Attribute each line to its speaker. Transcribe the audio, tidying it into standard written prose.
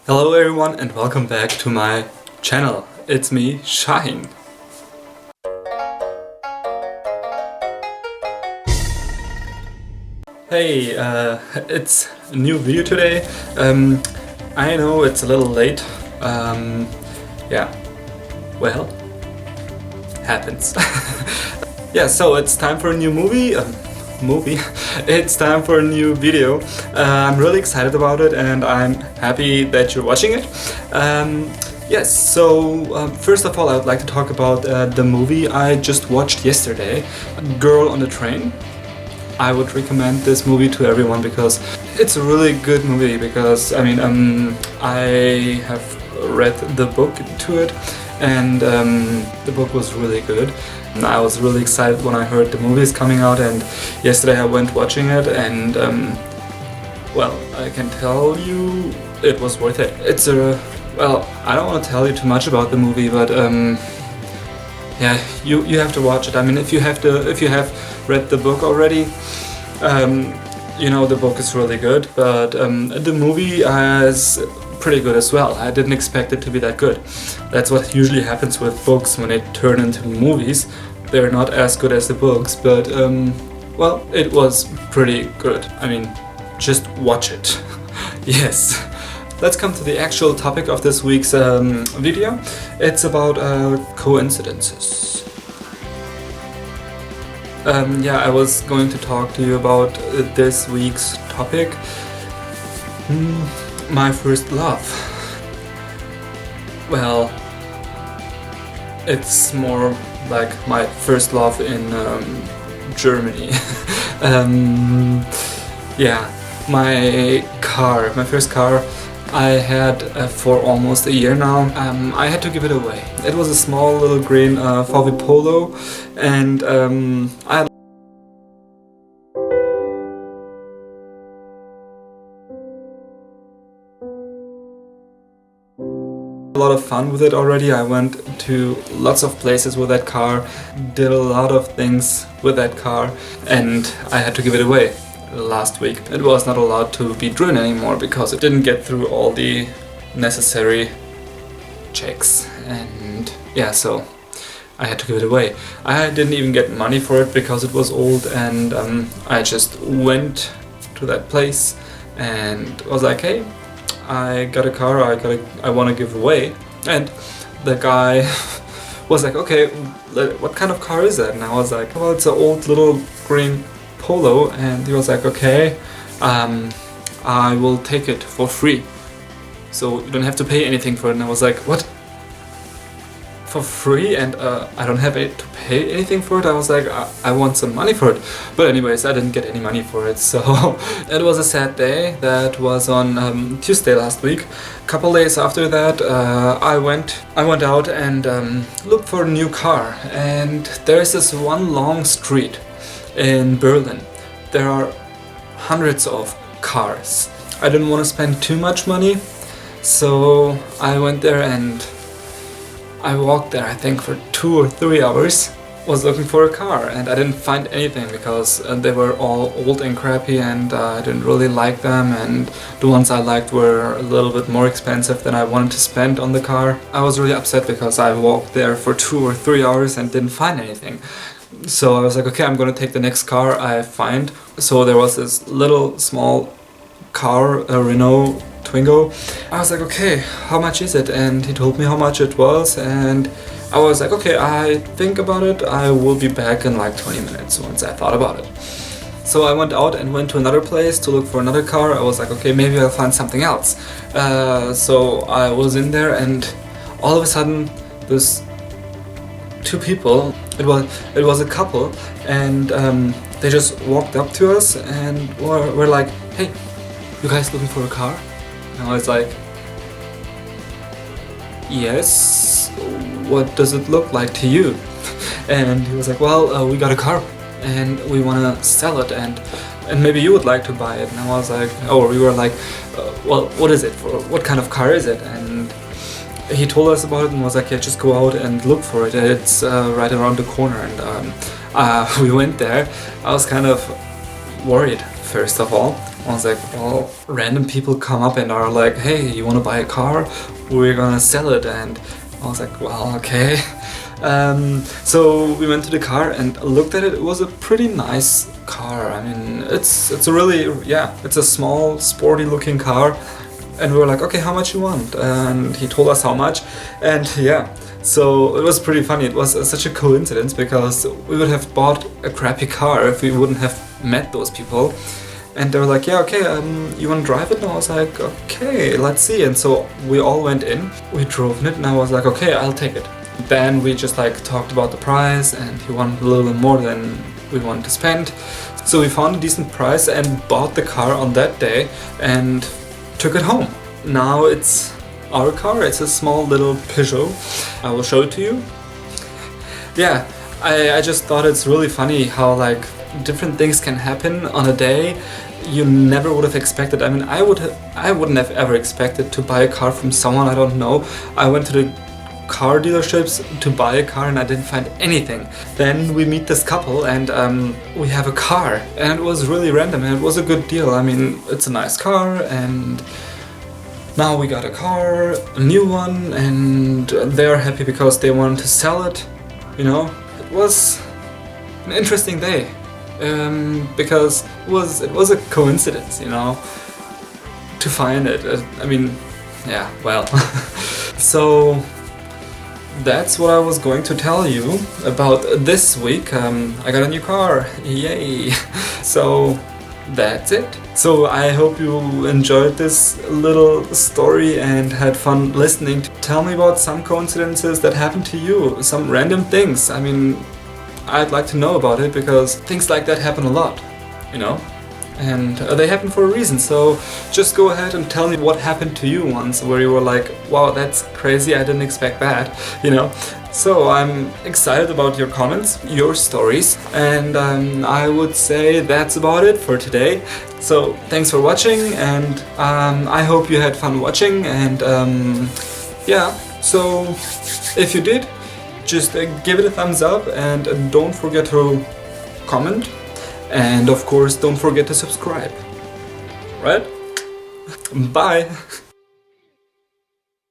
Speaker 1: Hello everyone and welcome back to my channel. It's me, Sahin. Hey, it's a new video today. I know it's a little late. Yeah, well, happens. Yeah, so it's time for a new movie. It's time for a new video. I'm really excited about it and I'm happy that you're watching it. Yes, so first of all I would like to talk about the movie I just watched yesterday, Girl on the Train. I would recommend this movie to everyone because it's a really good movie because I have read the book to it and the book was really good. I was really excited when I heard the movie is coming out, and yesterday I went watching it and well, I can tell you it was worth it. It's a, well, I don't want to tell you too much about the movie, but yeah, you have to watch it. I mean, if you have read the book already, you know the book is really good, but the movie is pretty good as well. I didn't expect it to be that good. That's what usually happens with books when they turn into movies. They're not as good as the books, but well, it was pretty good. I mean, just watch it. Yes. Let's come to the actual topic of this week's video. It's about coincidences. Yeah, I was going to talk to you about this week's topic. My first love. Well, it's more like my first love in Germany. Yeah, my first car I had for almost a year now. I had to give it away. It was a small little green VW Polo, and I had a lot of fun with it already. I went to lots of places with that car, did a lot of things with that car, and I had to give it away last week. It was not allowed to be driven anymore because it didn't get through all the necessary checks, and yeah, so I had to give it away. I didn't even get money for it because it was old, and I just went to that place and was like, hey, I got a car I want to give away. And the guy was like, okay, what kind of car is that? And I was like, well, it's an old little green Polo. And he was like, okay, I will take it for free, so you don't have to pay anything for it. And I was like, what? For free? And I don't have to pay anything for it? I was like, I want some money for it. But anyways, I didn't get any money for it, so it was a sad day. That was on Tuesday last week. A couple days after that, I went out and looked for a new car. And there's this one long street in Berlin. There are hundreds of cars. I didn't want to spend too much money, so I went there and I walked there, I think, for 2 or 3 hours, was looking for a car, and I didn't find anything because they were all old and crappy, and I didn't really like them, and the ones I liked were a little bit more expensive than I wanted to spend on the car. I was really upset because I walked there for 2 or 3 hours and didn't find anything. So I was like, okay, I'm gonna take the next car I find. So there was this little small car, a Renault Twingo. I was like, okay, how much is it? And he told me how much it was, and I was like, okay, I think about it. I will be back in like 20 minutes once I thought about it. So I went out and went to another place to look for another car. I was like, okay, maybe I'll find something else. So I was in there, and all of a sudden there's 2 people. It was a couple, and they just walked up to us and were like, hey, you guys looking for a car? And I was like, yes, what does it look like to you? And he was like, well, we got a car and we want to sell it, and maybe you would like to buy it. And I was like, oh, we were like, well, what is it for? What kind of car is it? And he told us about it and was like, yeah, just go out and look for it. It's right around the corner. And we went there. I was kind of worried first of all. I was like, well, random people come up and are like, hey, you want to buy a car? We're gonna sell it. And I was like, well, okay. So we went to the car and looked at it. It was a pretty nice car. I mean, it's a really, yeah, it's a small, sporty looking car. And we were like, okay, how much you want? And he told us how much. And yeah, so it was pretty funny. It was such a coincidence because we would have bought a crappy car if we wouldn't have met those people. And they were like, yeah, okay, you want to drive it? And I was like, okay, let's see. And so we all went in, we drove in it, and I was like, okay, I'll take it. Then we just like talked about the price, and he wanted a little more than we wanted to spend. So we found a decent price and bought the car on that day and took it home. Now it's our car. It's a small little Peugeot. I will show it to you. Yeah, I just thought it's really funny how like different things can happen on a day you never would have expected. I mean, I wouldn't have ever expected to buy a car from someone I don't know. I went to the car dealerships to buy a car and I didn't find anything. Then we meet this couple and we have a car, and it was really random and it was a good deal. I mean, it's a nice car, and now we got a car, a new one, and they're happy because they want to sell it. You know, it was an interesting day. Because it was a coincidence, you know, to find it. I mean, yeah, well. So that's what I was going to tell you about this week. I got a new car, yay! So that's it. So I hope you enjoyed this little story and had fun listening. Tell me about some coincidences that happened to you, some random things. I mean, I'd like to know about it because things like that happen a lot, you know, and they happen for a reason. So just go ahead and tell me what happened to you once where you were like, wow, that's crazy, I didn't expect that, you know. So I'm excited about your comments, your stories, and I would say that's about it for today. So thanks for watching, and I hope you had fun watching, and yeah, so if you did, just give it a thumbs up, and don't forget to comment, and of course don't forget to subscribe, right? Bye!